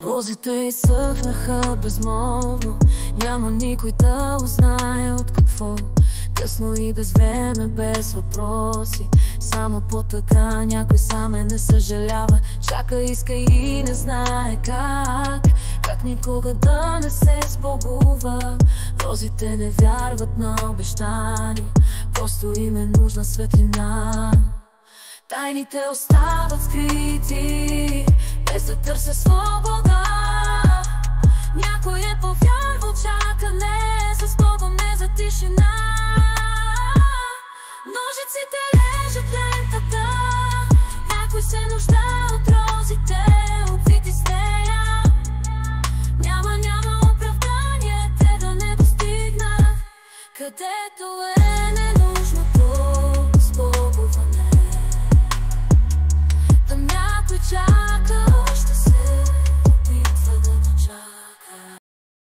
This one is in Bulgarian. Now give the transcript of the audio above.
Розите изсъхнаха безмолвно, няма никой да узнае от какво. Късно и без време, без въпроси, само по тъга някой саме не съжалява. Чака, иска и не знае как никога да не се сбогува. Розите не вярват на обещания, просто им е нужна светлина. Тайните остават скрити, без да търся свобода. Някой е повярвал, чака не за Богом, не за тишина. Ножиците режат лентата, някой се нуждае от розите, обвити с нея. Няма оправдание те да не достигнат където